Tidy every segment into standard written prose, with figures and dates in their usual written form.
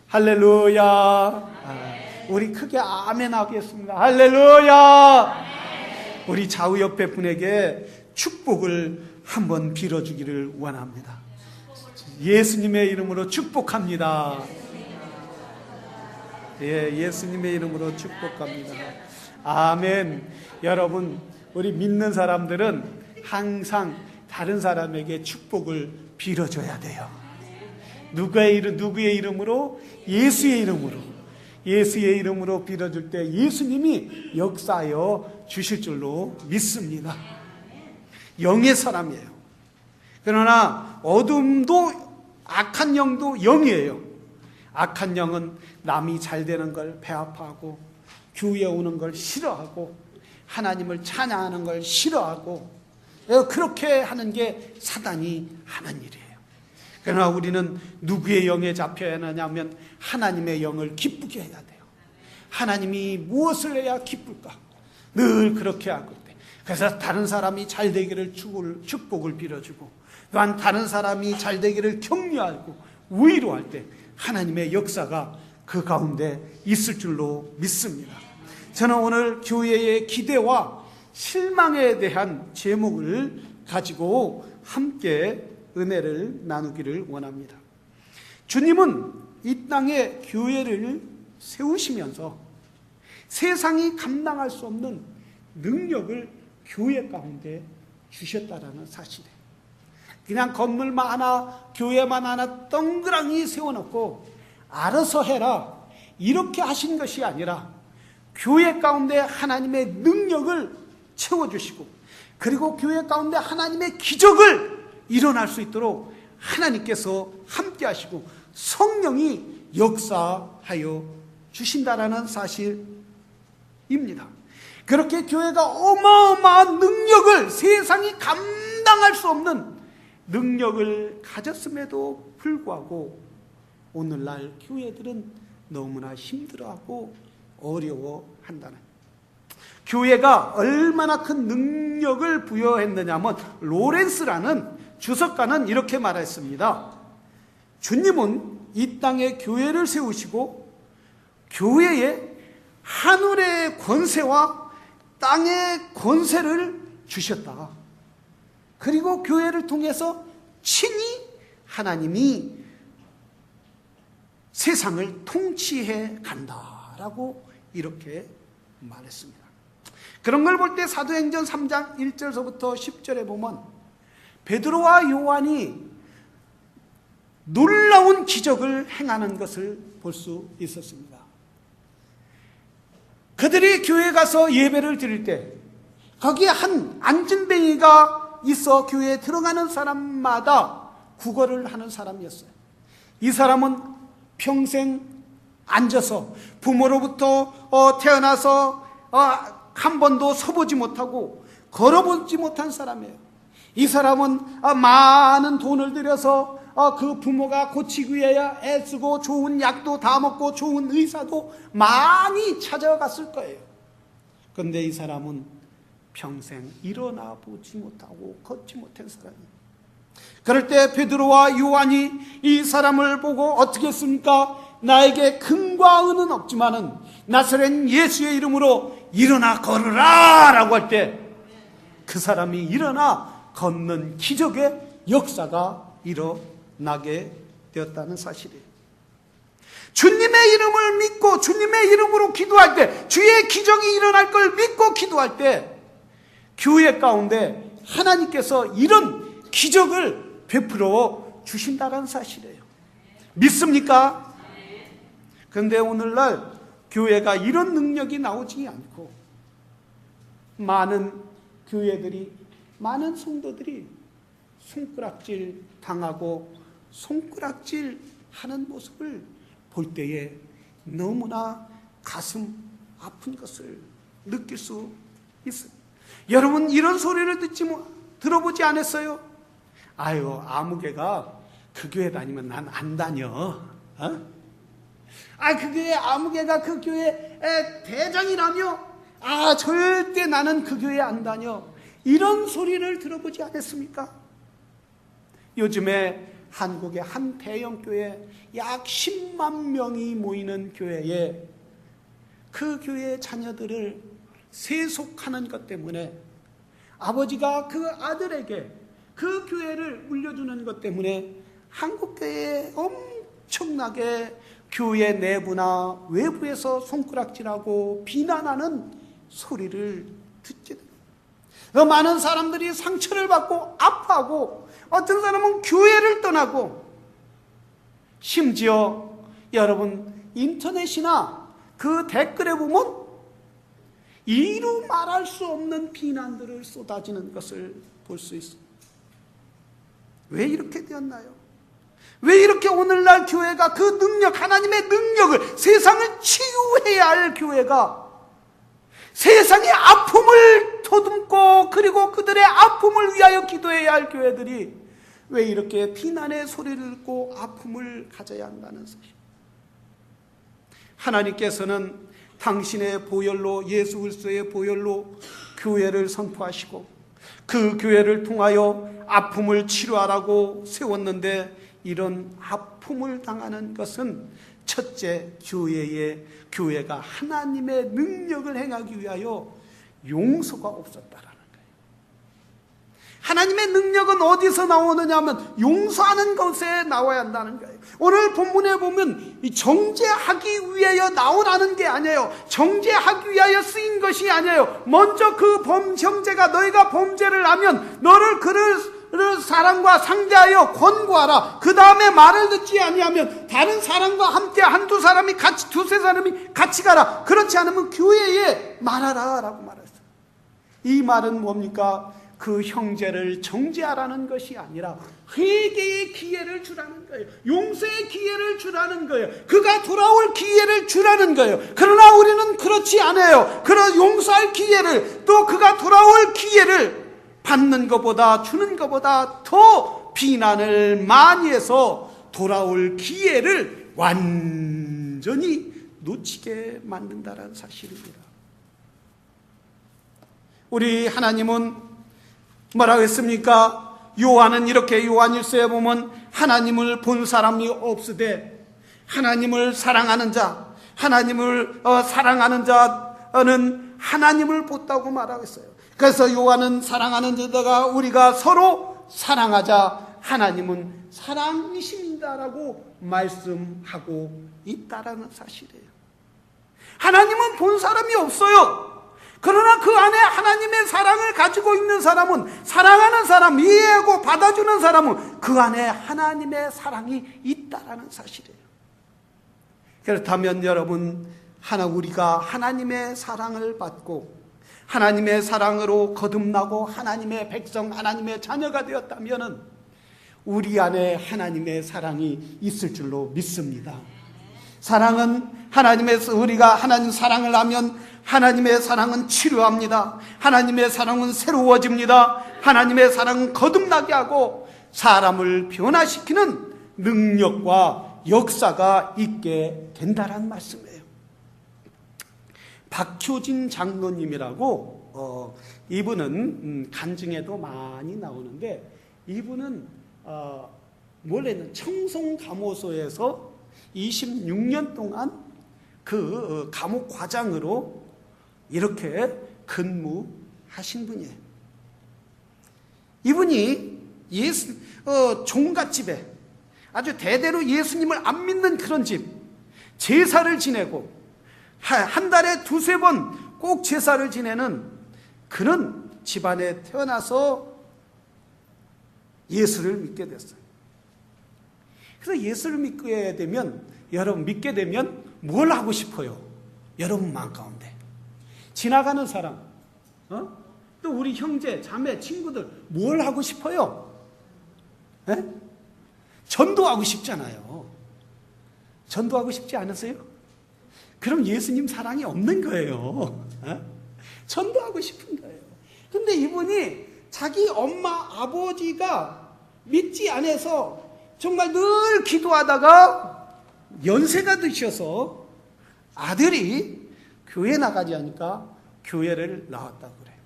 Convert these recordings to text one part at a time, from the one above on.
할렐루야. 우리 크게 아멘 하겠습니다. 할렐루야. 우리 좌우 옆에 분에게 축복을 한번 빌어주기를 원합니다. 예수님의 이름으로 축복합니다. 예수님의 이름으로 축복합니다. 아멘. 여러분, 우리 믿는 사람들은 항상 다른 사람에게 축복을 빌어줘야 돼요. 누구의 이름으로? 예수의 이름으로. 예수의 이름으로 빌어줄 때 예수님이 역사하여 주실 줄로 믿습니다. 영의 사람이에요. 그러나 어둠도 악한 영도 영이에요. 악한 영은 남이 잘 되는 걸 배아파하고 교회에 오는 걸 싫어하고 하나님을 찬양하는 걸 싫어하고 그렇게 하는 게 사단이 하는 일이에요. 그러나 우리는 누구의 영에 잡혀야 하냐면 하나님의 영을 기쁘게 해야 돼요. 하나님이 무엇을 해야 기쁠까? 늘 그렇게 하고 있대. 그래서 다른 사람이 잘 되기를 축복을 빌어주고 또한 다른 사람이 잘 되기를 격려하고 위로할 때 하나님의 역사가 그 가운데 있을 줄로 믿습니다. 저는 오늘 교회의 기대와 실망에 대한 제목을 가지고 함께 은혜를 나누기를 원합니다. 주님은 이 땅에 교회를 세우시면서 세상이 감당할 수 없는 능력을 교회 가운데 주셨다라는 사실이에요. 그냥 건물만 하나, 교회만 하나 덩그랑이 세워놓고 알아서 해라 이렇게 하신 것이 아니라 교회 가운데 하나님의 능력을 채워주시고 그리고 교회 가운데 하나님의 기적을 일어날 수 있도록 하나님께서 함께 하시고 성령이 역사하여 주신다라는 사실입니다. 그렇게 교회가 어마어마한 능력을 세상이 감당할 수 없는 능력을 가졌음에도 불구하고 오늘날 교회들은 너무나 힘들어하고 어려워한다는 교회가 얼마나 큰 능력을 부여했느냐면 로렌스라는 주석가는 이렇게 말했습니다. 주님은 이 땅에 교회를 세우시고 교회에 하늘의 권세와 땅의 권세를 주셨다. 그리고 교회를 통해서 친히 하나님이 세상을 통치해 간다라고 이렇게 말했습니다. 그런 걸 볼 때 사도행전 3장 1절서부터 10절에 보면 베드로와 요한이 놀라운 기적을 행하는 것을 볼 수 있었습니다. 그들이 교회에 가서 예배를 드릴 때 거기에 한 안진뱅이가 있어 교회에 들어가는 사람마다 구걸을 하는 사람이었어요. 이 사람은 평생 앉아서 부모로부터 태어나서 한 번도 서보지 못하고 걸어보지 못한 사람이에요. 이 사람은 많은 돈을 들여서 그 부모가 고치기 위하여 애쓰고 좋은 약도 다 먹고 좋은 의사도 많이 찾아갔을 거예요. 그런데 이 사람은 평생 일어나 보지 못하고 걷지 못한 사람이에요. 그럴 때 베드로와 요한이 이 사람을 보고 어떻게 했습니까? 나에게 금과 은은 없지만은 나사렛 예수의 이름으로 일어나 걸으라 라고 할 때 그 사람이 일어나 걷는 기적의 역사가 일어나게 되었다는 사실이에요. 주님의 이름을 믿고 주님의 이름으로 기도할 때 주의 기적이 일어날 걸 믿고 기도할 때 교회 가운데 하나님께서 이런 기적을 베풀어 주신다는 사실이에요. 믿습니까? 그런데 오늘날 교회가 이런 능력이 나오지 않고 많은 교회들이 많은 성도들이 손가락질 당하고 손가락질 하는 모습을 볼 때에 너무나 가슴 아픈 것을 느낄 수 있어요. 여러분 이런 소리를 들어보지 않았어요? 아유 아무개가 그 교회 다니면 난 안 다녀. 그 교회 아무개가 그 교회 대장이라며 절대 나는 그 교회 안 다녀. 이런 소리를 들어보지 않았습니까? 요즘에 한국의 한 대형 교회 약 10만 명이 모이는 교회에 그 교회의 자녀들을 세속하는 것 때문에 아버지가 그 아들에게 그 교회를 물려주는 것 때문에 한국교회에 엄청나게 교회 내부나 외부에서 손가락질하고 비난하는 소리를 듣게 됩니다. 많은 사람들이 상처를 받고 아파하고 어떤 사람은 교회를 떠나고 심지어 여러분 인터넷이나 그 댓글에 보면 이루 말할 수 없는 비난들을 쏟아지는 것을 볼 수 있습니다. 왜 이렇게 되었나요? 왜 이렇게 오늘날 교회가 그 능력, 하나님의 능력을, 세상을 치유해야 할 교회가 세상의 아픔을 더듬고 그리고 그들의 아픔을 위하여 기도해야 할 교회들이 왜 이렇게 비난의 소리를 듣고 아픔을 가져야 한다는 사실. 하나님께서는 당신의 보혈로, 예수 그리스도의 보혈로 교회를 선포하시고 그 교회를 통하여 아픔을 치료하라고 세웠는데, 이런 아픔을 당하는 것은 첫째, 교회가 하나님의 능력을 행하기 위하여 용서가 없었다라는 거예요. 하나님의 능력은 어디서 나오느냐 하면 용서하는 것에 나와야 한다는 거예요. 오늘 본문에 보면 이 정죄하기 위하여 나오라는 게 아니에요. 정죄하기 위하여 쓰인 것이 아니에요. 먼저 그 형제가 너희가 범죄를 하면 너를 그를 사람과 상대하여 권고하라. 그 다음에 말을 듣지 아니하면 다른 사람과 함께 한두 사람이 같이, 두세 사람이 같이 가라. 그렇지 않으면 교회에 말하라 라고 말했어요. 이 말은 뭡니까? 그 형제를 정죄하라는 것이 아니라 회개의 기회를 주라는 거예요. 용서의 기회를 주라는 거예요. 그가 돌아올 기회를 주라는 거예요. 그러나 우리는 그렇지 않아요. 그런 용서할 기회를, 또 그가 돌아올 기회를 받는 것보다, 주는 것보다 더 비난을 많이 해서 돌아올 기회를 완전히 놓치게 만든다는 사실입니다. 우리 하나님은 뭐라고 했습니까? 요한은 이렇게, 요한일서에 보면 하나님을 본 사람이 없으되 하나님을 사랑하는 자, 하나님을 사랑하는 자는 하나님을 본다고 말하고 있어요. 그래서 요한은 사랑하는 자다가 우리가 서로 사랑하자, 하나님은 사랑이십니다라고 말씀하고 있다라는 사실이에요. 하나님은 본 사람이 없어요. 그러나 그 안에 하나님의 사랑을 가지고 있는 사람은, 사랑하는 사람, 이해하고 받아주는 사람은 그 안에 하나님의 사랑이 있다라는 사실이에요. 그렇다면 여러분, 우리가 하나님의 사랑을 받고 하나님의 사랑으로 거듭나고 하나님의 백성, 하나님의 자녀가 되었다면 우리 안에 하나님의 사랑이 있을 줄로 믿습니다. 사랑은 우리가 하나님 사랑을 하면 하나님의 사랑은 치료합니다. 하나님의 사랑은 새로워집니다. 하나님의 사랑은 거듭나게 하고 사람을 변화시키는 능력과 역사가 있게 된다는 말씀이에요. 박효진 장로님이라고 이분은 간증에도 많이 나오는데, 이분은 원래는 청송감호소에서 26년 동안 그 감옥 과장으로 이렇게 근무하신 분이에요. 이분이 종갓집에 아주 대대로 예수님을 안 믿는 그런 집, 제사를 지내고 한 달에 두세 번 꼭 제사를 지내는 그런 집안에 태어나서 예수를 믿게 됐어요. 그래서 예수를 믿게 되면, 여러분 믿게 되면 뭘 하고 싶어요? 여러분 마음 가운데 지나가는 사람, 또 우리 형제, 자매, 친구들 뭘 하고 싶어요? 에? 전도하고 싶잖아요. 전도하고 싶지 않으세요? 그럼 예수님 사랑이 없는 거예요. 전도하고 싶은 거예요. 근데 이분이 자기 엄마, 아버지가 믿지 않아서 정말 늘 기도하다가 연세가 드셔서 아들이 교회 나가지 하니까 교회를 나왔다고 그래요.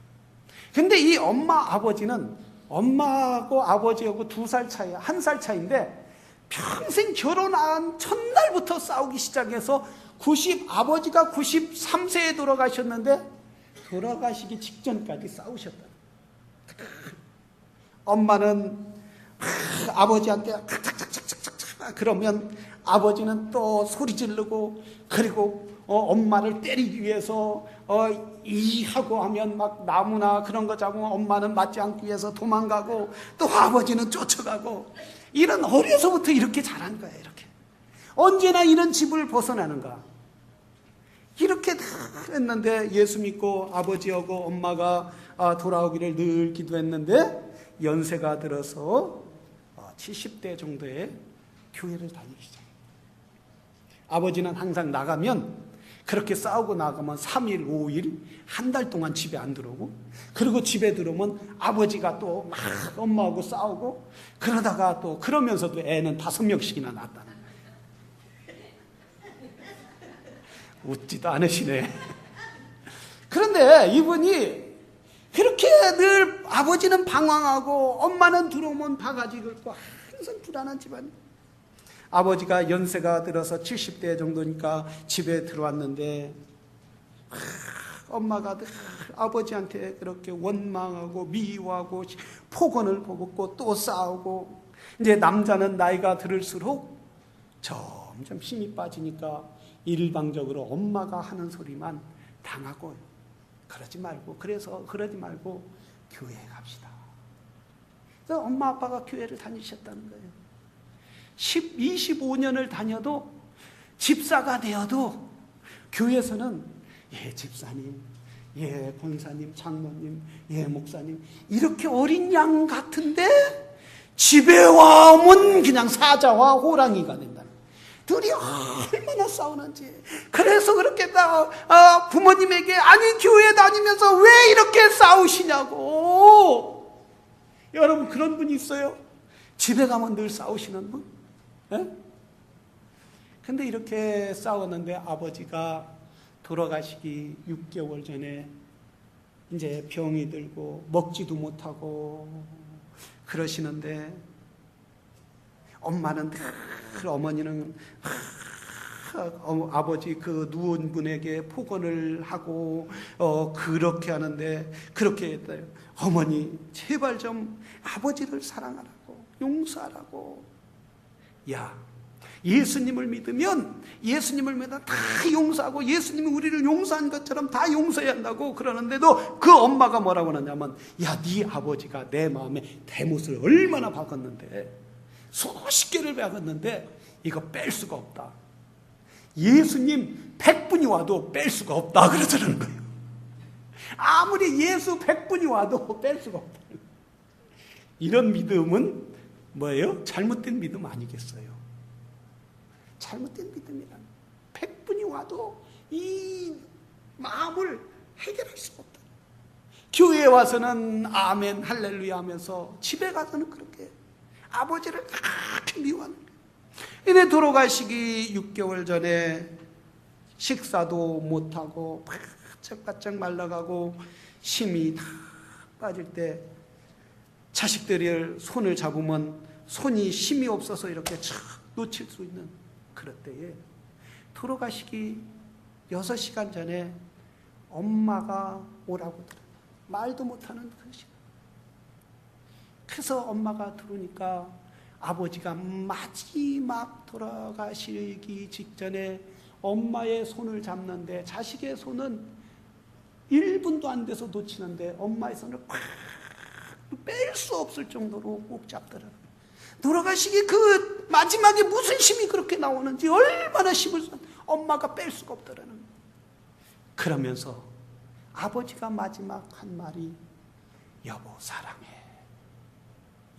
근데 이 엄마, 아버지는 엄마하고 아버지하고 2살 차이, 1살 차이인데 평생 결혼한 첫날부터 싸우기 시작해서 아버지가 93세에 돌아가셨는데 돌아가시기 직전까지 싸우셨다. 엄마는 아버지한테 탁탁탁탁탁탁 그러면 아버지는 또 소리 지르고, 그리고 엄마를 때리기 위해서 하고 하면 막 나무나 그런 거 잡으면 엄마는 맞지 않기 위해서 도망가고, 또 아버지는 쫓아가고, 이런 어려서부터 이렇게 자란 거예요. 이렇게 언제나 이런 집을 벗어나는가, 이렇게 다 했는데 예수 믿고 아버지하고 엄마가 돌아오기를 늘 기도했는데 연세가 들어서 70대 정도에 교회를 다니기 시작해요. 아버지는 항상 나가면, 그렇게 싸우고 나가면 3일, 5일, 한 달 동안 집에 안 들어오고, 그리고 집에 들어오면 아버지가 또 막 엄마하고 싸우고, 그러다가 또 그러면서도 애는 5명씩이나 낳았다는 거예요. 웃지도 않으시네. 그런데 이분이 그렇게 늘 아버지는 방황하고 엄마는 들어오면 바가지 긁고 항상 불안한 집안. 아버지가 연세가 들어서 70대 정도니까 집에 들어왔는데 엄마가 아버지한테 그렇게 원망하고 미워하고 폭언을 퍼붓고 또 싸우고, 이제 남자는 나이가 들을수록 점점 힘이 빠지니까 일방적으로 엄마가 하는 소리만 당하고, 그러지 말고 교회에 갑시다. 그래서 엄마 아빠가 교회를 다니셨다는 거예요. 25년을 다녀도, 집사가 되어도 교회에서는 예 집사님, 예 권사님, 장로님, 예 목사님, 이렇게 어린 양 같은데 집에 와오면 그냥 사자와 호랑이가 된다. 둘이 얼마나 싸우는지. 그래서 그렇게 부모님에게, 아니 교회 다니면서 왜 이렇게 싸우시냐고. 여러분 그런 분 있어요? 집에 가면 늘 싸우시는 분? 예? 근데 이렇게 싸웠는데 아버지가 돌아가시기 6개월 전에 이제 병이 들고 먹지도 못하고 그러시는데, 어머니는 아버지 그 누운 분에게 폭언을 하고 그렇게 하는데, 그렇게 했대요. 어머니 제발 좀 아버지를 사랑하라고, 용서하라고. 야, 예수님을 믿으면 다 용서하고, 예수님이 우리를 용서한 것처럼 다 용서해야 한다고 그러는데도 그 엄마가 뭐라고 하냐면, 야, 네 아버지가 내 마음에 대못을 얼마나 박았는데, 수십 개를 박았는데 이거 뺄 수가 없다. 예수님 100분이 와도 뺄 수가 없다 그러자는 거예요. 아무리 예수 100분이 와도 뺄 수가 없다. 이런 믿음은 뭐예요? 잘못된 믿음 아니겠어요? 잘못된 믿음이란 100분이 와도 이 마음을 해결할 수가 없다. 교회에 와서는 아멘 할렐루야 하면서 집에 가서는 그렇게 아버지를 그렇게 미워하는 거예요. 이내 돌아가시기 6개월 전에 식사도 못하고 바짝바짝 말라가고 힘이 다 빠질 때, 자식들이 손을 잡으면 손이 힘이 없어서 이렇게 촥 놓칠 수 있는 그럴 때에, 돌아가시기 6시간 전에 엄마가 오라고 들어요. 말도 못하는 그 시간. 그래서 엄마가 들어오니까 아버지가 마지막 돌아가시기 직전에 엄마의 손을 잡는데, 자식의 손은 1분도 안 돼서 놓치는데 엄마의 손을 꽉 뺄 수 없을 정도로 꼭 잡더라고요. 돌아가시기 그 마지막에 무슨 힘이 그렇게 나오는지, 얼마나 힘을 써, 엄마가 뺄 수가 없더라는 거예요. 그러면서 아버지가 마지막 한 말이, 여보 사랑해,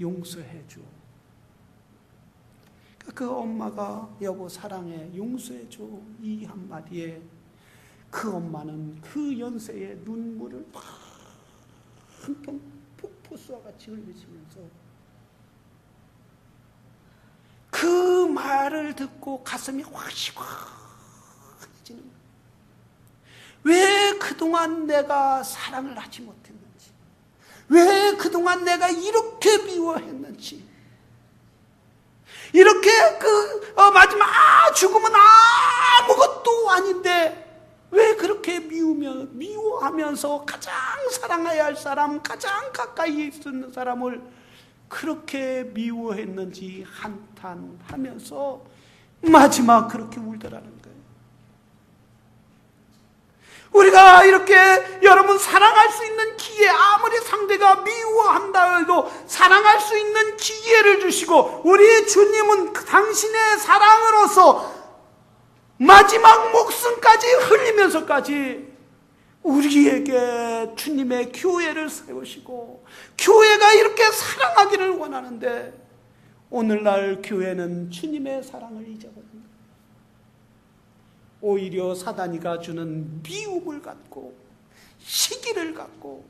용서해줘. 그 엄마가 여보 사랑해, 용서해줘 이 한마디에 그 엄마는 그 연세에 눈물을 한통 폭포수와 같이 흘리시면서 그 말을 듣고 가슴이 시원해지는 거예요. 왜 그동안 내가 사랑을 하지 못했는지, 왜 그동안 내가 이렇게 미워했는지, 이렇게 마지막 죽음은 아무것도 아닌데 왜 그렇게 미워하면서 가장 사랑해야 할 사람, 가장 가까이 있는 사람을 그렇게 미워했는지 한탄하면서 마지막 그렇게 울더라는 거예요. 우리가 이렇게 여러분 사랑할 수 있는 기회, 아무리 상대가 미워한다 해도 사랑할 수 있는 기회를 주시고, 우리 주님은 당신의 사랑으로서 마지막 목숨까지 흘리면서까지 우리에게 주님의 교회를 세우시고 교회가 이렇게 사랑하기를 원하는데, 오늘날 교회는 주님의 사랑을 잊어버립니다. 오히려 사단이가 주는 미움을 갖고 시기를 갖고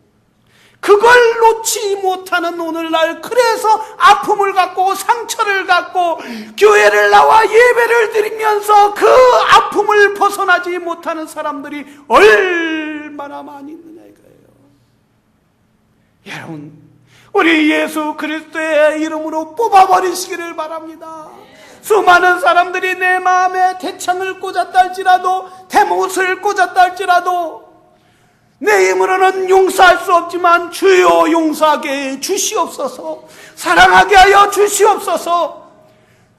그걸 놓지 못하는 오늘날, 그래서 아픔을 갖고 상처를 갖고 교회를 나와 예배를 드리면서 그 아픔을 벗어나지 못하는 사람들이 얼마나 많이 있느냐 이거예요. 여러분, 우리 예수 그리스도의 이름으로 뽑아버리시기를 바랍니다. 수많은 사람들이 내 마음에 대창을 꽂았다 할지라도, 대못을 꽂았다 할지라도 내 힘으로는 용서할 수 없지만 주여 용서하게 주시옵소서, 사랑하게 하여 주시옵소서.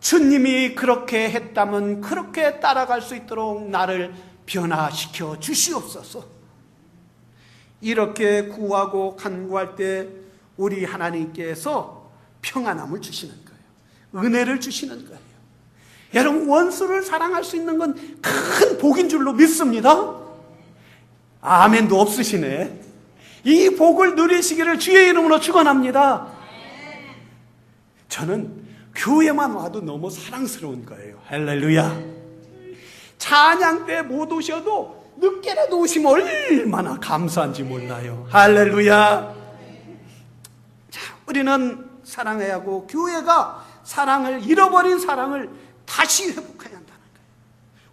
주님이 그렇게 했다면 그렇게 따라갈 수 있도록 나를 변화시켜 주시옵소서. 이렇게 구하고 간구할 때 우리 하나님께서 평안함을 주시는 거예요. 은혜를 주시는 거예요. 여러분, 원수를 사랑할 수 있는 건 큰 복인 줄로 믿습니다. 아멘도 없으시네. 이 복을 누리시기를 주의 이름으로 축원합니다. 저는 교회만 와도 너무 사랑스러운 거예요. 할렐루야. 찬양 때 못 오셔도 늦게라도 오시면 얼마나 감사한지 몰라요. 할렐루야. 자, 우리는 사랑해야 하고, 교회가 사랑을, 잃어버린 사랑을 다시 회복해야 한다는 거예요.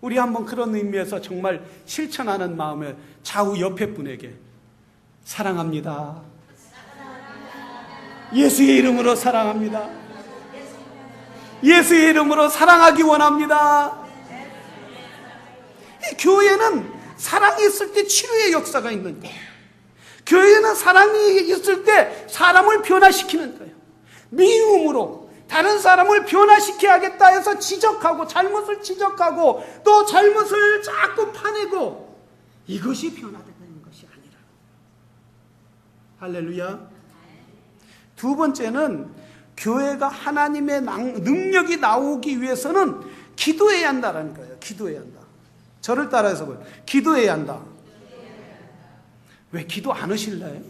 우리 한번 그런 의미에서 정말 실천하는 마음에 좌우 옆에 분에게 사랑합니다. 예수의 이름으로 사랑합니다. 예수의 이름으로 사랑하기 원합니다. 교회는 사랑이 있을 때 치료의 역사가 있는 거예요. 교회는 사랑이 있을 때 사람을 변화시키는 거예요. 미움으로 다른 사람을 변화시켜야겠다 해서 지적하고, 잘못을 지적하고, 또 잘못을 자꾸 파내고, 이것이 변화되는 것이 아니라. 할렐루야. 두 번째는 교회가 하나님의 능력이 나오기 위해서는 기도해야 한다는 거예요. 기도해야 한다. 저를 따라해서 보여요. 기도해야 한다. 왜 기도 안 하실래요?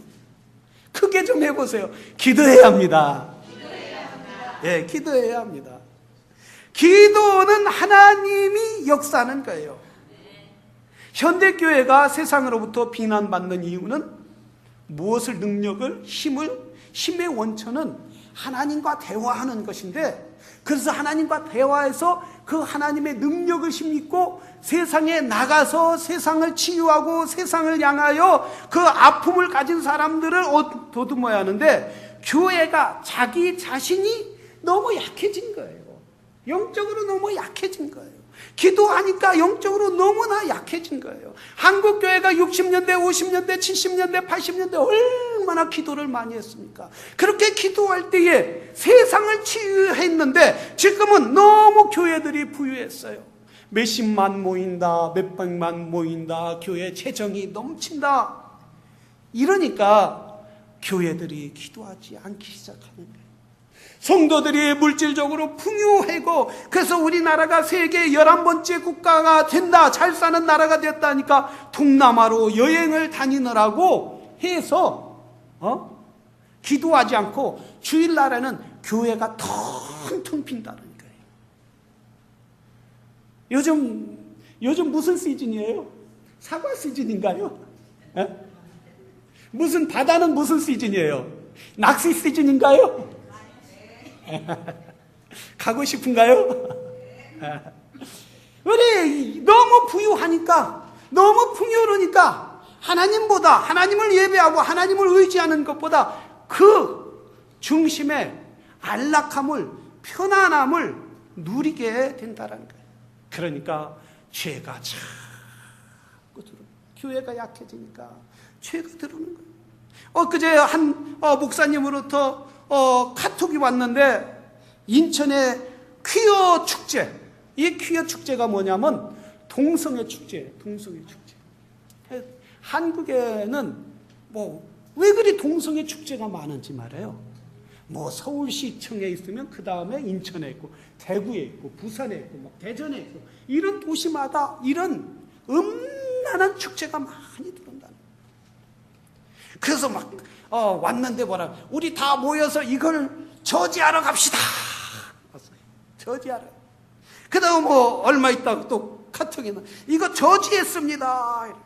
크게 좀 해보세요. 기도해야 합니다. 예, 기도해야 합니다. 기도는 하나님이 역사하는 거예요. 현대교회가 세상으로부터 비난받는 이유는 무엇을, 능력을, 힘의 원천은 하나님과 대화하는 것인데, 그래서 하나님과 대화해서 그 하나님의 능력을 힘입고 세상에 나가서 세상을 치유하고 세상을 향하여 그 아픔을 가진 사람들을 도듬어야 하는데, 교회가 자기 자신이 너무 약해진 거예요. 영적으로 너무 약해진 거예요. 기도하니까 영적으로 너무나 약해진 거예요. 한국교회가 60년대, 50년대, 70년대, 80년대 얼마나 기도를 많이 했습니까? 그렇게 기도할 때에 세상을 치유했는데, 지금은 너무 교회들이 부유했어요. 몇십만 모인다, 몇백만 모인다, 교회 재정이 넘친다. 이러니까 교회들이 기도하지 않기 시작하는 거예요. 성도들이 물질적으로 풍요하고, 그래서 우리나라가 세계 11번째 국가가 된다, 잘 사는 나라가 됐다니까 동남아로 여행을 다니느라고 해서 기도하지 않고 주일날에는 교회가 텅텅 빈다는 거예요. 요즘 무슨 시즌이에요? 사과 시즌인가요? 무슨, 바다는 무슨 시즌이에요? 낚시 시즌인가요? 가고 싶은가요? 우리 너무 부유하니까, 너무 풍요로우니까 하나님보다, 하나님을 예배하고 하나님을 의지하는 것보다 그 중심의 안락함을, 편안함을 누리게 된다는 거예요. 그러니까 죄가 자꾸 들어오는, 교회가 약해지니까 죄가 들어오는 거예요. 엊그제 한 목사님으로부터 카톡이 왔는데, 인천의 퀴어 축제, 이 퀴어 축제가 뭐냐면 동성애 축제예요. 동성애 축제. 한국에는 왜 그리 동성애 축제가 많은지 말이에요. 서울시청에 있으면 그 다음에 인천에 있고, 대구에 있고, 부산에 있고, 대전에 있고, 이런 도시마다 이런 음란한 축제가 많이 들어온다는 거예요. 그래서 왔는데 우리 다 모여서 이걸 저지하러 갑시다. 왔어요. 저지하러. 그 다음 얼마 있다가 또 카톡에 이거 저지했습니다.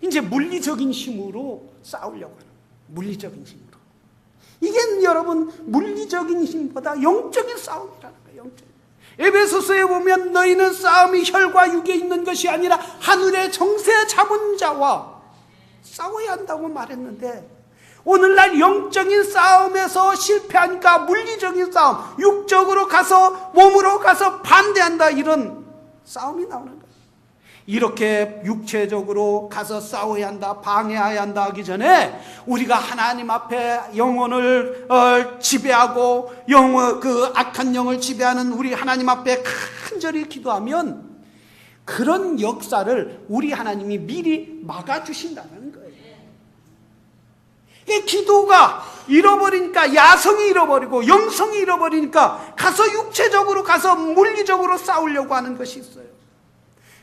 이제 물리적인 힘으로 싸우려고 하는, 물리적인 힘으로. 이게 여러분, 물리적인 힘보다 영적인 싸움이라는 거예요. 영적인. 에베소서에 보면 너희는 싸움이 혈과 육에 있는 것이 아니라 하늘의 정세 잡은 자와 싸워야 한다고 말했는데, 오늘날 영적인 싸움에서 실패하니까 물리적인 싸움, 육적으로 가서, 몸으로 가서 반대한다, 이런 싸움이 나오는 거예요. 이렇게 육체적으로 가서 싸워야 한다, 방해해야 한다 하기 전에 우리가 하나님 앞에 영혼을 지배하고 그 악한 영을 지배하는 우리 하나님 앞에 간절히 기도하면 그런 역사를 우리 하나님이 미리 막아주신다는 거예요. 이 기도가 잃어버리니까, 야성이 잃어버리고 영성이 잃어버리니까 가서 육체적으로 가서 물리적으로 싸우려고 하는 것이 있어요.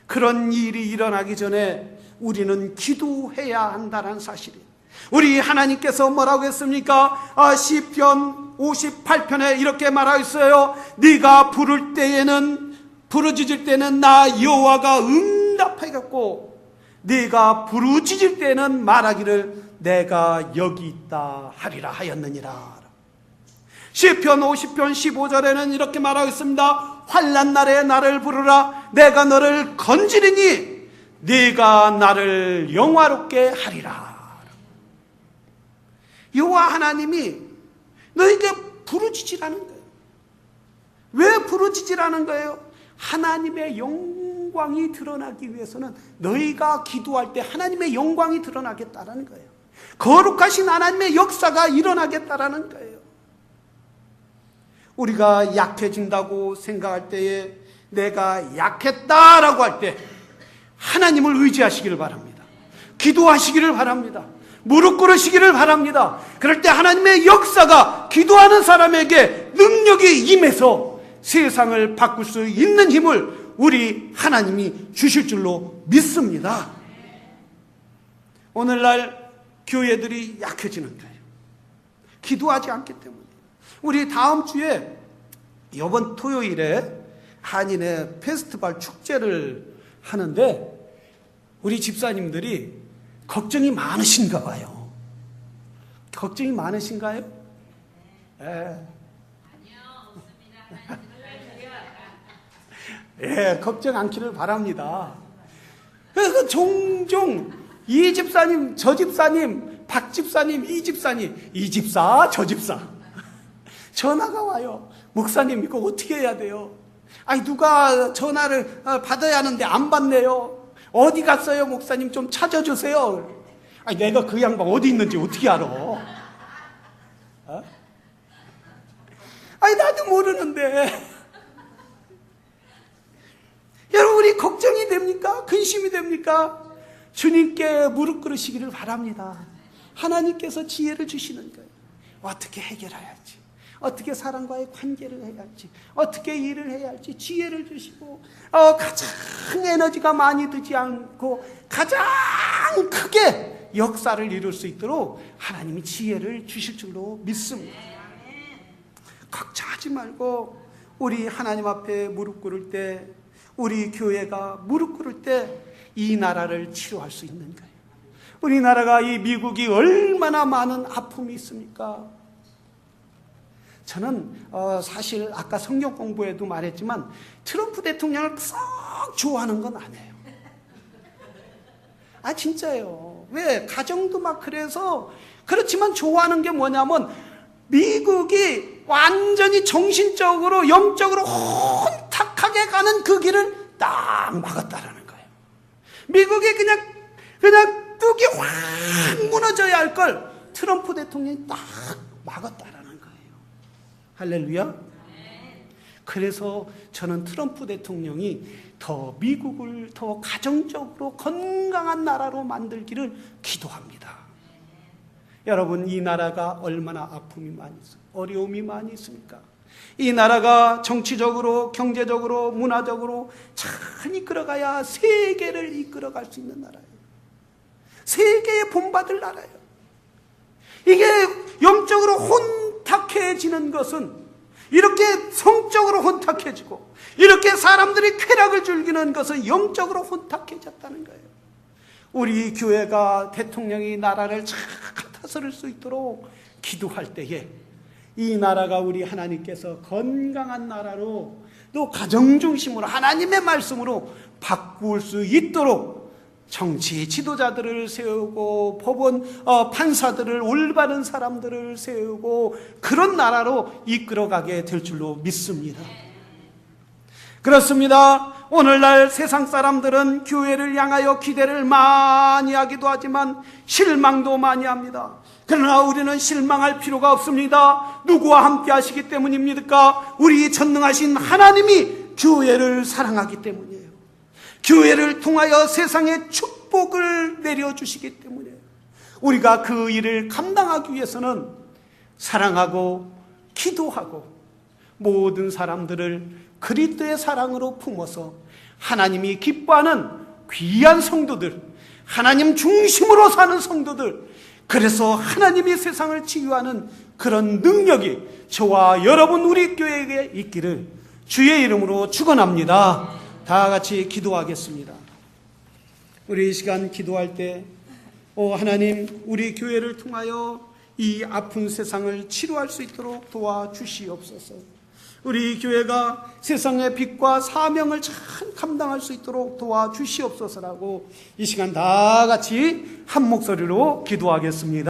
그런 일이 일어나기 전에 우리는 기도해야 한다는 사실이에요. 우리 하나님께서 뭐라고 했습니까? 시편 58편에 이렇게 말하고 있어요. 네가 부르짖을 때는 나 여호와가 응답하겠고, 네가 부르짖을 때는 말하기를 내가 여기 있다 하리라 하였느니라. 시편 50편 15절에는 이렇게 말하고 있습니다. 환난 날에 나를 부르라. 내가 너를 건지리니 네가 나를 영화롭게 하리라. 여호와 하나님이 너에게 부르짖으라는 거예요. 왜 부르짖으라는 거예요? 하나님의 영광이 드러나기 위해서는 너희가 기도할 때 하나님의 영광이 드러나겠다라는 거예요. 거룩하신 하나님의 역사가 일어나겠다라는 거예요. 우리가 약해진다고 생각할 때에, 내가 약했다라고 할 때 하나님을 의지하시기를 바랍니다. 기도하시기를 바랍니다. 무릎 꿇으시기를 바랍니다. 그럴 때 하나님의 역사가 기도하는 사람에게 능력이 임해서 세상을 바꿀 수 있는 힘을 우리 하나님이 주실 줄로 믿습니다. 오늘날 교회들이 약해지는 거예요. 기도하지 않기 때문에. 우리 다음 주에, 이번 토요일에 한인의 페스티벌 축제를 하는데 우리 집사님들이 걱정이 많으신가 봐요. 걱정이 많으신가요? 아니요, 없습니다. 예, 걱정 않기를 바랍니다. 그래서 종종 이 집사님, 저 집사님, 박 집사님, 이 집사님, 이 집사, 저 집사 전화가 와요. 목사님 이거 어떻게 해야 돼요? 누가 전화를 받아야 하는데 안 받네요. 어디 갔어요 목사님, 좀 찾아주세요. 내가 그 양반 어디 있는지 어떻게 알아? 나도 모르는데. 여러분, 우리 걱정이 됩니까? 근심이 됩니까? 주님께 무릎 꿇으시기를 바랍니다. 하나님께서 지혜를 주시는 거예요. 어떻게 해결해야 할지, 어떻게 사람과의 관계를 해야 할지, 어떻게 일을 해야 할지 지혜를 주시고, 가장 에너지가 많이 들지 않고 가장 크게 역사를 이룰 수 있도록 하나님이 지혜를 주실 줄로 믿습니다. 걱정하지 말고 우리 하나님 앞에 무릎 꿇을 때, 우리 교회가 무릎 꿇을 때 이 나라를 치료할 수 있는 거예요. 우리나라가, 이 미국이 얼마나 많은 아픔이 있습니까? 저는 사실 아까 성경 공부에도 말했지만 트럼프 대통령을 썩 좋아하는 건 아니에요. 진짜예요. 왜? 가정도 막 그래서 그렇지만 좋아하는 게 뭐냐면 미국이 완전히 정신적으로 영적으로 혼탁하게 가는 그 길을 딱 막았다라는 거예요. 미국이 그냥 뚝이 확 무너져야 할 걸 트럼프 대통령이 딱 막았다라는 거예요. 할렐루야. 그래서 저는 트럼프 대통령이 더 미국을 더 가정적으로 건강한 나라로 만들기를 기도합니다. 여러분, 이 나라가 얼마나 아픔이 많이 있어요. 어려움이 많이 있습니까? 이 나라가 정치적으로, 경제적으로, 문화적으로 잘 이끌어가야 세계를 이끌어갈 수 있는 나라예요. 세계에 본받을 나라예요. 이게 영적으로 혼탁해지는 것은 이렇게 성적으로 혼탁해지고 이렇게 사람들이 쾌락을 즐기는 것은 영적으로 혼탁해졌다는 거예요. 우리 교회가 대통령이 나라를 잘 다스릴 수 있도록 기도할 때에 이 나라가 우리 하나님께서 건강한 나라로 또 가정 중심으로 하나님의 말씀으로 바꿀 수 있도록 정치 지도자들을 세우고 법원 판사들을 올바른 사람들을 세우고 그런 나라로 이끌어가게 될 줄로 믿습니다. 그렇습니다. 오늘날 세상 사람들은 교회를 향하여 기대를 많이 하기도 하지만 실망도 많이 합니다. 그러나 우리는 실망할 필요가 없습니다. 누구와 함께 하시기 때문입니까? 우리 전능하신 하나님이 교회를 사랑하기 때문이에요. 교회를 통하여 세상에 축복을 내려주시기 때문에 우리가 그 일을 감당하기 위해서는 사랑하고 기도하고 모든 사람들을 그리스도의 사랑으로 품어서 하나님이 기뻐하는 귀한 성도들, 하나님 중심으로 사는 성도들, 그래서 하나님이 세상을 치유하는 그런 능력이 저와 여러분 우리 교회에 있기를 주의 이름으로 축원합니다. 다 같이 기도하겠습니다. 우리 이 시간 기도할 때 하나님, 우리 교회를 통하여 이 아픈 세상을 치료할 수 있도록 도와주시옵소서. 우리 교회가 세상의 빛과 사명을 잘 감당할 수 있도록 도와주시옵소서라고 이 시간 다 같이 한 목소리로 기도하겠습니다.